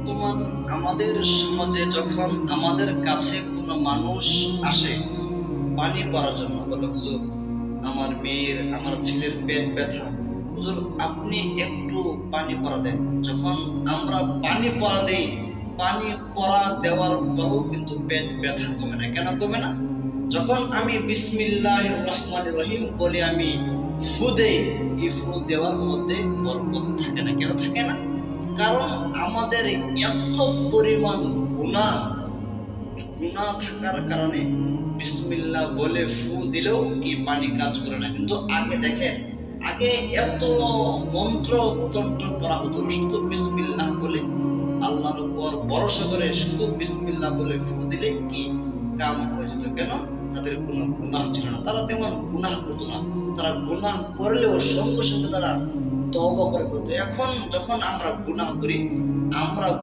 বর্তমান আমাদের সমাজে যখন আমাদের কাছে কোনো মানুষ আসে পানি পড়ার জন্য, বলে হুজুর আমার মেয়ের আমার ছেলের পেট ব্যথা, হুজুর আপনি একটু পানি পড়া দেন। যখন আমরা পানি পড়া দেই, পানি পড়া দেওয়ার পরও কিন্তু পেট ব্যথা কমে না। কেন কমে না? যখন আমি বিসমিল্লাহির রহমানির রহিম বলে আমি ফু দেই, এই ফু দেওয়ার মধ্যে বরকত থাকে না। কেন থাকে না? কারণ আমাদের এত পরিমাণ গুনাহ থাকার কারণে বিসমিল্লাহ বলে ফু দিলেও কি পানি কাজ করে না। কিন্তু আগে দেখেন, আগে এত মন্ত্র তন্ত্র করা হতো, শুধু বিসমিল্লাহ বলে আল্লাহর উপর ভরসা করে শুধু বিসমিল্লাহ বলে ফু দিলে কি কাম হয়ে যেত। কেন? তাদের কোনো গুনাহ ছিল না, তারা তেমন গুনাহ করতো না। তারা গুনাহ করলেও সঙ্গে সঙ্গে তারা তওবা করে ফেলতো। এখন যখন আমরা গুনাহ করি, আমরা